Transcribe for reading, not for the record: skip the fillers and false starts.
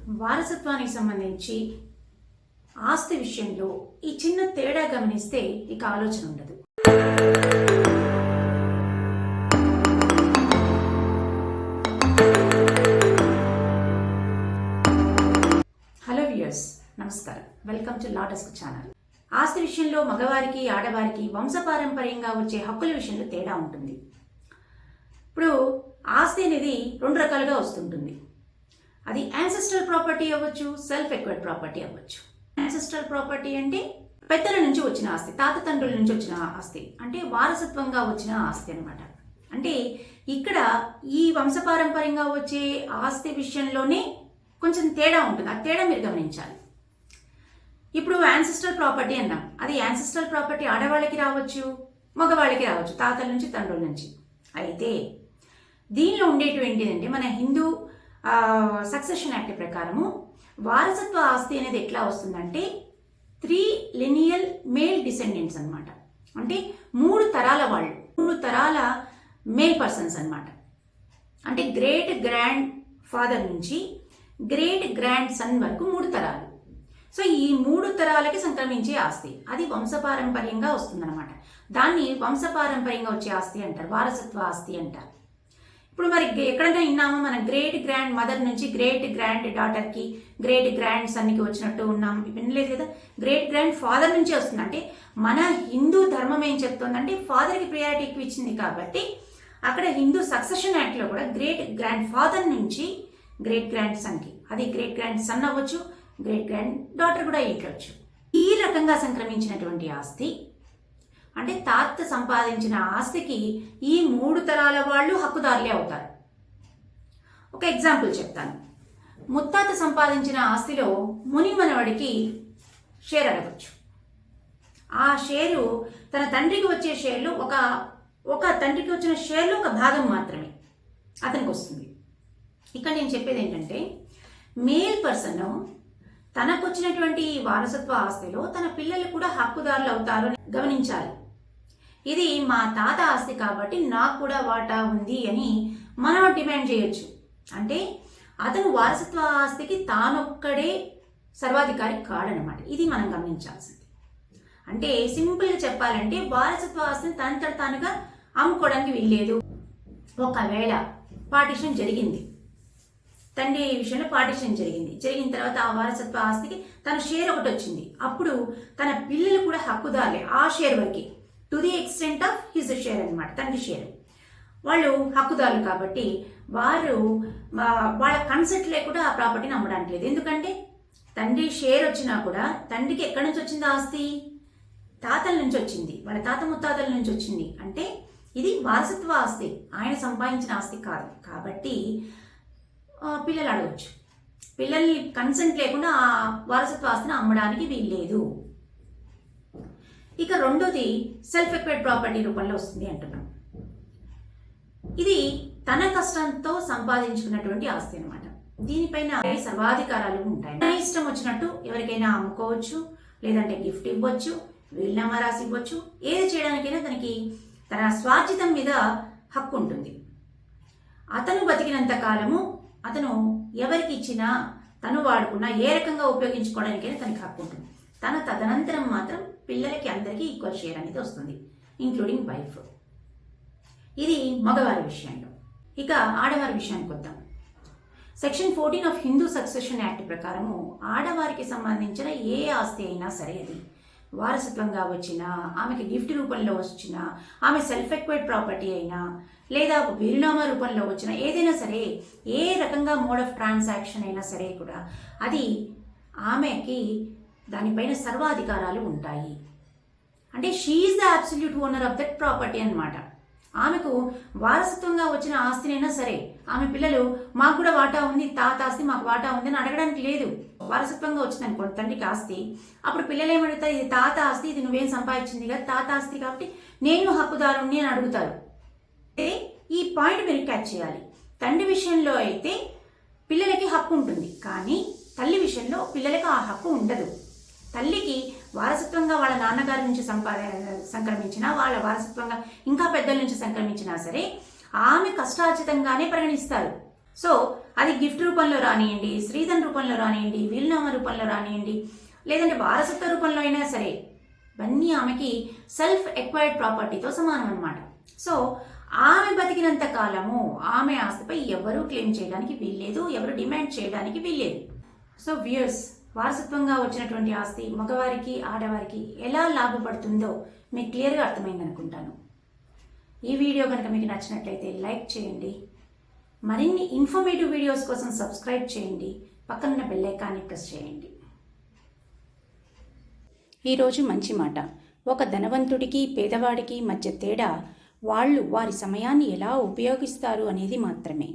వారసత్వానికి సంబంధించి ఆస్తి విషయంలో ఈ చిన్న తేడా గమనిస్తే ఇక ఆలోచన ఉండదు. హలో వ్యూయర్స్, నమస్కారం. Welcome to law desk channel. ఆస్తి విషయంలో మగవారికి ఆడవారికి వంశపారంపర్యంగా వచ్చే హక్కుల విషయంలో తేడా ఉంటుంది. ఇప్పుడు ఆస్తి అనేది రెండు రకాలుగా వస్తుంటుంది. అది యాన్సెస్ట్రల్ ప్రాపర్టీ అవ్వచ్చు, సెల్ఫ్ ఎక్వైర్డ్ ప్రాపర్టీ అవ్వచ్చు. యాన్సెస్ట్రల్ ప్రాపర్టీ అంటే పెద్దల నుంచి వచ్చిన ఆస్తి, తాత తండ్రుల నుంచి వచ్చిన ఆస్తి, అంటే వారసత్వంగా వచ్చిన ఆస్తి అనమాట. అంటే ఇక్కడ ఈ వంశపారంపర్యంగా వచ్చే ఆస్తి విషయంలోనే కొంచెం తేడా ఉంటుంది. ఆ తేడా మీరు గమనించాలి. ఇప్పుడు యాన్సెస్ట్రల్ ప్రాపర్టీ అన్నాం. అది యాన్సెస్ట్రల్ ప్రాపర్టీ ఆడవాళ్ళకి రావచ్చు, మగవాళ్ళకి రావచ్చు, తాతల నుంచి తండ్రుల నుంచి. అయితే దీనిలో ఉండేటివి ఏంటిదంటే, మన హిందూ సక్సెషన్ యాక్ట్ ప్రకారము వారసత్వ ఆస్తి అనేది ఎట్లా వస్తుందంటే 3 లినియల్ మేల్ డిసెండెంట్స్ అనమాట. అంటే 3 తరాల వాళ్ళు, 3 తరాల మేల్ పర్సన్స్ అనమాట. అంటే గ్రేట్ గ్రాండ్ ఫాదర్ నుంచి గ్రేట్ గ్రాండ్ సన్ వరకు 3 తరాలు. సో ఈ 3 తరాలకి సంక్రమించే ఆస్తి, అది వంశపారంపర్యంగా వస్తుందన్నమాట. దాన్ని వంశపారంపర్యంగా వచ్చే ఆస్తి అంటారు, వారసత్వ ఆస్తి అంటారు. ఇప్పుడు మరి ఎక్కడైనా విన్నాము, మన గ్రేట్ గ్రాండ్ మదర్ నుంచి గ్రేట్ గ్రాండ్ డాటర్కి, గ్రేట్ గ్రాండ్ సన్కి వచ్చినట్టు ఉన్నాం, వినలేదు కదా. గ్రేట్ గ్రాండ్ ఫాదర్ నుంచి వస్తుంది. అంటే మన హిందూ ధర్మం ఏం చెప్తుందంటే ఫాదర్కి ప్రియారిటీ ఎక్కువ ఇచ్చింది కాబట్టి అక్కడ హిందూ సక్సెషన్ యాక్ట్లో కూడా గ్రేట్ గ్రాండ్ ఫాదర్ నుంచి గ్రేట్ గ్రాండ్ సన్కి, అది గ్రేట్ గ్రాండ్ సన్ అవ్వచ్చు, గ్రేట్ గ్రాండ్ డాటర్ కూడా ఇట్లవచ్చు. ఈ రకంగా సంక్రమించినటువంటి ఆస్తి, అంటే తాత సంపాదించిన ఆస్తికి ఈ 3 తరాల వాళ్ళు హక్కుదారులే అవుతారు. ఒక ఎగ్జాంపుల్ చెప్తాను. ముత్తాత సంపాదించిన ఆస్తిలో మునిమనవడికి షేర్ అడగచ్చు. ఆ షేరు తన తండ్రికి వచ్చే షేర్లు ఒక తండ్రికి వచ్చిన షేర్లు ఒక భాగం మాత్రమే అతనికి వస్తుంది. ఇక్కడ నేను చెప్పేది ఏంటంటే, మేల్ పర్సన్ తనకు వచ్చినటువంటి వారసత్వ ఆస్తిలో తన పిల్లలు కూడా హక్కుదారులు అవుతారు అని గమనించాలి. ఇది మా తాత ఆస్తి కాబట్టి నాకు కూడా వాటా ఉంది అని మనం డిమాండ్ చేయొచ్చు. అంటే అతను వారసత్వ ఆస్తికి తానొక్కడే సర్వాధికారి కాడనమాట. ఇది మనం గమనించాల్సింది. అంటే సింపుల్గా చెప్పాలంటే వారసత్వ ఆస్తిని తనంతట తానుగా అమ్ముకోవడానికి వీల్లేదు. ఒకవేళ పార్టిషన్ జరిగింది, తండ్రి విషయంలో పార్టిషన్ జరిగిన తర్వాత ఆ వారసత్వ ఆస్తికి తన షేర్ ఒకటి వచ్చింది. అప్పుడు తన పిల్లలు కూడా హక్కుదారులే ఆ షేర్ వరకు, to the extent of his share అనమాట. తండ్రి షేర్ వాళ్ళు హక్కుదారులు కాబట్టి వారు వాళ్ళ కన్సెంట్ లేకుండా ఆ ప్రాపర్టీని అమ్మడానికి లేదు. ఎందుకంటే తండ్రి షేర్ వచ్చినా కూడా తండ్రికి ఎక్కడి నుంచి వచ్చింది ఆస్తి? తాతల నుంచి వచ్చింది, వాళ్ళ తాత ముత్తాతల నుంచి వచ్చింది. అంటే ఇది వారసత్వ ఆస్తి, ఆయన సంపాదించిన ఆస్తి కాదు. కాబట్టి పిల్లలు అడగచ్చు. పిల్లల్ని కన్సెంట్ లేకుండా ఆ వారసత్వ ఆస్తిని అమ్మడానికి వీల్లేదు. ఇక రెండోది సెల్ఫ్ ఎక్వైర్డ్ ప్రాపర్టీ రూపంలో వస్తుంది అంటున్నాం. ఇది తన కష్టంతో సంపాదించుకున్నటువంటి ఆస్తి అనమాట. దీనిపైన సర్వాధికారాలు ఉంటాయి. తన ఇష్టం వచ్చినట్టు ఎవరికైనా అమ్ముకోవచ్చు, లేదంటే గిఫ్ట్ ఇవ్వచ్చు, వీలునామా రాసి ఇవ్వచ్చు. ఏది చేయడానికైనా తనకి తన స్వార్జితం మీద హక్కు ఉంటుంది. అతను బతికినంత కాలము అతను ఎవరికి ఇచ్చినా, తను వాడుకున్నా, ఏ రకంగా ఉపయోగించుకోవడానికైనా తనకి హక్కు ఉంటుంది. తదనంతరం మాత్రం పిల్లలకి అందరికీ ఈక్వల్ షేర్ అనేది వస్తుంది, ఇంక్లూడింగ్ వైఫ్. ఇది మగవారి విషయంలో. ఇక ఆడవారి విషయానికి వద్దాం. Section 14 of Hindu succession act ప్రకారము ఆడవారికి సంబంధించిన ఏ ఆస్తి అయినా సరే, అది వారసత్వంగా వచ్చినా, ఆమెకి గిఫ్ట్ రూపంలో వచ్చినా, ఆమె సెల్ఫ్ ఎక్వైర్డ్ ప్రాపర్టీ అయినా, లేదా వీలునామా రూపంలో వచ్చిన ఏదైనా సరే, ఏ రకంగా మోడ్ ఆఫ్ ట్రాన్సాక్షన్ అయినా సరే కూడా అది ఆమెకి దానిపైన సర్వాధికారాలు ఉంటాయి. అంటే she is the absolute owner of that property అనమాట. ఆమెకు వారసత్వంగా వచ్చిన ఆస్తినైనా సరే ఆమె పిల్లలు మాకు కూడా వాటా ఉంది, తాత ఆస్తి మాకు వాటా ఉంది అని అడగడానికి లేదు. వారసత్వంగా వచ్చింది అనుకోండి తండ్రికి ఆస్తి, అప్పుడు పిల్లలు ఏమడుగుతారు, ఇది తాత ఆస్తి, ఇది నువ్వేం సంపాదించింది కదా, తాత ఆస్తి కాబట్టి నేను హక్కుదారుణ్ణి అని అడుగుతారు. ఈ పాయింట్ మీరు క్యాచ్ చేయాలి. తండ్రి విషయంలో అయితే పిల్లలకి హక్కు ఉంటుంది, కానీ తల్లి విషయంలో పిల్లలకి ఆ హక్కు ఉండదు. తల్లికి వారసత్వంగా వాళ్ళ నాన్నగారి నుంచి సంక్రమించినా, వాళ్ళ వారసత్వంగా ఇంకా పెద్దల నుంచి సంక్రమించినా సరే ఆమె కష్టార్జితంగానే పరిగణిస్తారు. సో అది గిఫ్ట్ రూపంలో రానియండి, స్త్రీధన్ రూపంలో రానియండి, వీలునామా రూపంలో రానియండి, లేదంటే వారసత్వ రూపంలో అయినా సరే, ఇవన్నీ ఆమెకి సెల్ఫ్ ఎక్వైర్డ్ ప్రాపర్టీతో సమానం అనమాట. సో ఆమె బతికినంత కాలము ఆమె ఆస్తిపై ఎవరూ క్లెయిమ్ చేయడానికి వీల్లేదు, ఎవరు డిమాండ్ చేయడానికి వీల్లేదు. సో వ్యూయర్స్, వారసత్వంగా వచ్చినటువంటి ఆస్తి మగవారికి ఆడవారికి ఎలా లాభపడుతుందో మీకు క్లియర్గా అర్థమైంది అనుకుంటాను. ఈ వీడియో కనుక మీకు నచ్చినట్లయితే లైక్ చేయండి, మరిన్ని ఇన్ఫర్మేటివ్ వీడియోస్ కోసం సబ్స్క్రైబ్ చేయండి, పక్కనున్న బెల్ ఐకాన్ని ప్రెస్ చేయండి. ఈరోజు మంచి మాట. ఒక ధనవంతుడికి పేదవాడికి మధ్య తేడా వాళ్ళు వారి సమయాన్ని ఎలా ఉపయోగిస్తారు అనేది మాత్రమే.